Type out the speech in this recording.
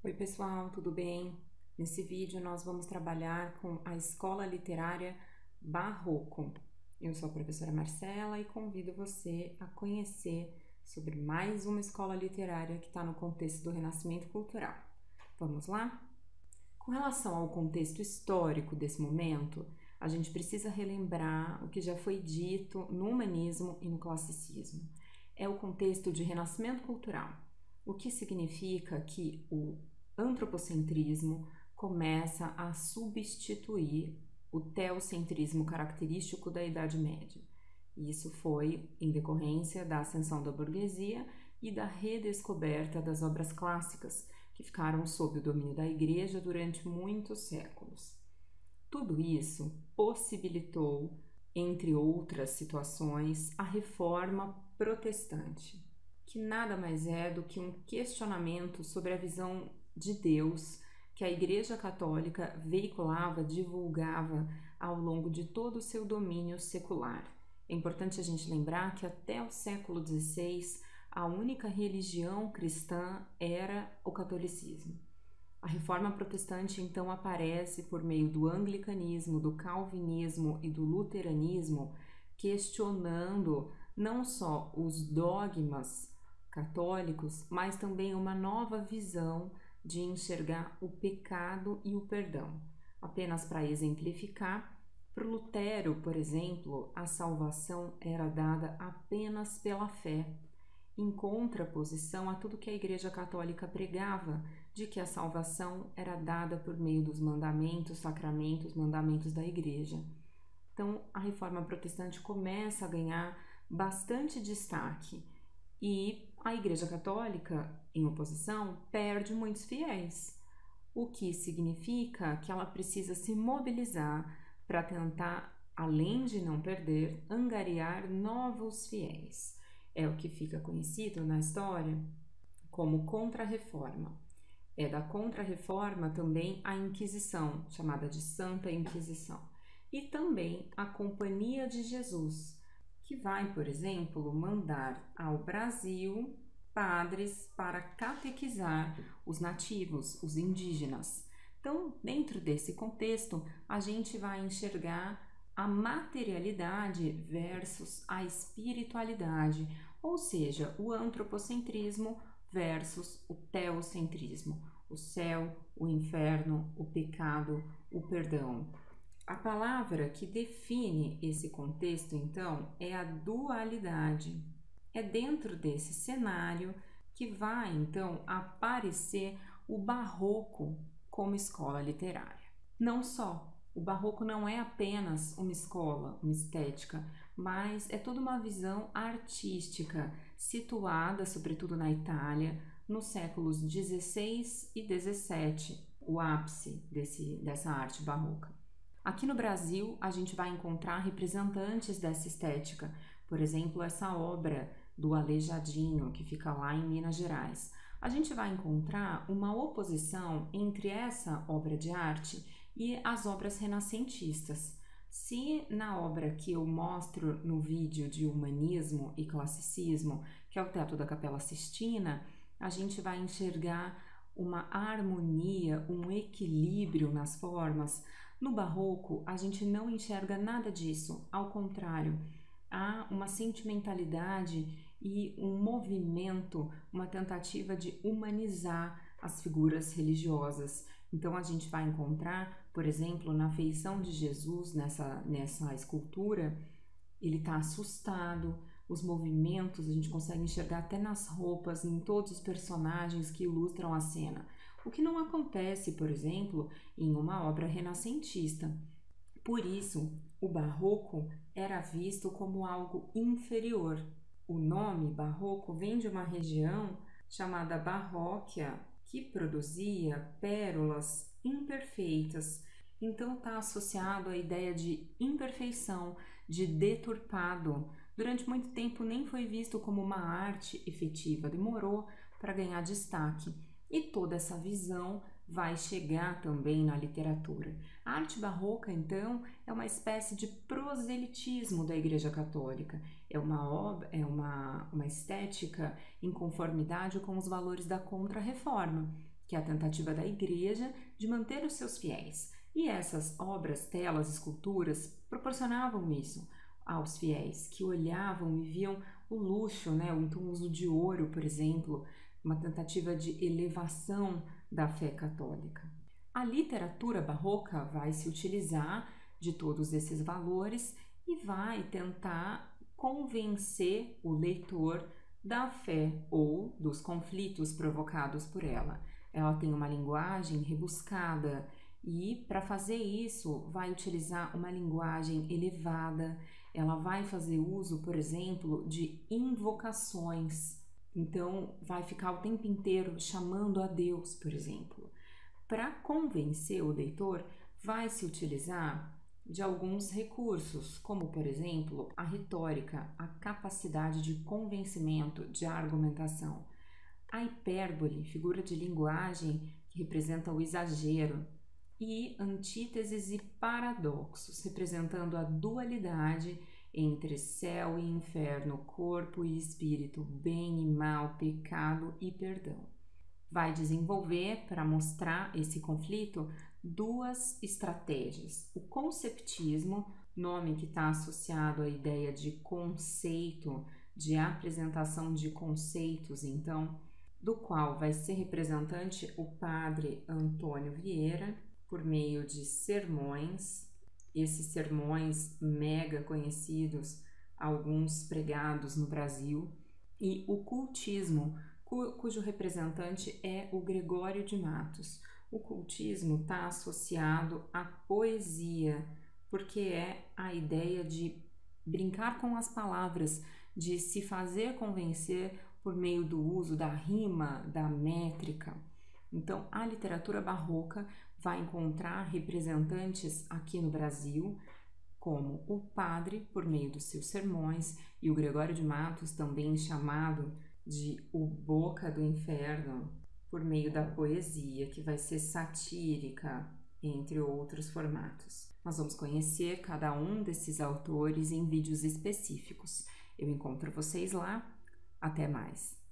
Oi pessoal, tudo bem? Nesse vídeo nós vamos trabalhar com a escola literária Barroco. Eu sou a professora Marcela e convido você a conhecer sobre mais uma escola literária que está no contexto do Renascimento Cultural. Vamos lá? Com relação ao contexto histórico desse momento, a gente precisa relembrar o que já foi dito no humanismo e no classicismo. É o contexto de renascimento cultural, o que significa que o antropocentrismo começa a substituir o teocentrismo característico da Idade Média. Isso foi em decorrência da ascensão da burguesia e da redescoberta das obras clássicas, que ficaram sob o domínio da Igreja durante muitos séculos. Tudo isso possibilitou, entre outras situações, a Reforma Protestante, que nada mais é do que um questionamento sobre a visão de Deus que a Igreja Católica veiculava, divulgava ao longo de todo o seu domínio secular. É importante a gente lembrar que até o século XVI a única religião cristã era o catolicismo. A Reforma Protestante então aparece por meio do anglicanismo, do calvinismo e do luteranismo, questionando não só os dogmas católicos, mas também uma nova visão de enxergar o pecado e o perdão. Apenas para exemplificar, para Lutero, por exemplo, a salvação era dada apenas pela fé, em contraposição a tudo que a Igreja Católica pregava, de que a salvação era dada por meio dos mandamentos, sacramentos, mandamentos da Igreja. Então, a Reforma Protestante começa a ganhar bastante destaque e a Igreja Católica, em oposição, perde muitos fiéis, o que significa que ela precisa se mobilizar para tentar, além de não perder, angariar novos fiéis. É o que fica conhecido na história como Contra-Reforma. É da Contra-Reforma também a Inquisição, chamada de Santa Inquisição, e também a Companhia de Jesus, que vai, por exemplo, mandar ao Brasil padres para catequizar os nativos, os indígenas. Então, dentro desse contexto, a gente vai enxergar a materialidade versus a espiritualidade, ou seja, o antropocentrismo versus o teocentrismo, o céu, o inferno, o pecado, o perdão. A palavra que define esse contexto, então, é a dualidade. É dentro desse cenário que vai, então, aparecer o Barroco como escola literária. Não só, o Barroco não é apenas uma escola, uma estética, mas é toda uma visão artística situada, sobretudo na Itália, nos séculos XVI e XVII, o ápice dessa arte barroca. Aqui no Brasil, a gente vai encontrar representantes dessa estética, por exemplo, essa obra do Aleijadinho, que fica lá em Minas Gerais. A gente vai encontrar uma oposição entre essa obra de arte e as obras renascentistas. Se na obra que eu mostro no vídeo de humanismo e classicismo, que é o Teto da Capela Sistina, a gente vai enxergar uma harmonia, um equilíbrio nas formas, no Barroco, a gente não enxerga nada disso, ao contrário, há uma sentimentalidade e um movimento, uma tentativa de humanizar as figuras religiosas. Então, a gente vai encontrar, por exemplo, na feição de Jesus, nessa escultura, ele está assustado, os movimentos a gente consegue enxergar até nas roupas, em todos os personagens que ilustram a cena. O que não acontece, por exemplo, em uma obra renascentista. Por isso, o barroco era visto como algo inferior. O nome barroco vem de uma região chamada Barróquia, que produzia pérolas imperfeitas. Então está associado à ideia de imperfeição, de deturpado. Durante muito tempo nem foi visto como uma arte efetiva, demorou para ganhar destaque. E toda essa visão vai chegar também na literatura. A arte barroca, então, é uma espécie de proselitismo da Igreja Católica. É uma estética em conformidade com os valores da Contra-Reforma. que é a tentativa da igreja de manter os seus fiéis. E essas obras, telas, esculturas proporcionavam isso aos fiéis, que olhavam e viam o luxo, então o uso de ouro, por exemplo, uma tentativa de elevação da fé católica. A literatura barroca vai se utilizar de todos esses valores e vai tentar convencer o leitor da fé ou dos conflitos provocados por ela. Ela tem uma linguagem rebuscada e, para fazer isso, vai utilizar uma linguagem elevada. Ela vai fazer uso, por exemplo, de invocações. Então, vai ficar o tempo inteiro chamando a Deus, por exemplo. Para convencer o leitor, vai se utilizar de alguns recursos, como, por exemplo, a retórica, a capacidade de convencimento, de argumentação. A hipérbole, figura de linguagem que representa o exagero, e antíteses e paradoxos, representando a dualidade entre céu e inferno, corpo e espírito, bem e mal, pecado e perdão. Vai desenvolver, para mostrar esse conflito, duas estratégias. O conceptismo, nome que está associado à ideia de conceito, de apresentação de conceitos, então, do qual vai ser representante o padre Antônio Vieira, por meio de sermões, esses sermões mega conhecidos, alguns pregados no Brasil, e o cultismo, cujo representante é o Gregório de Matos. O cultismo está associado à poesia, porque é a ideia de brincar com as palavras, de se fazer convencer por meio do uso da rima, da métrica. Então, a literatura barroca vai encontrar representantes aqui no Brasil, como o padre, por meio dos seus sermões, e o Gregório de Matos, também chamado de o Boca do Inferno, por meio da poesia, que vai ser satírica, entre outros formatos. Nós vamos conhecer cada um desses autores em vídeos específicos. Eu encontro vocês lá. Até mais!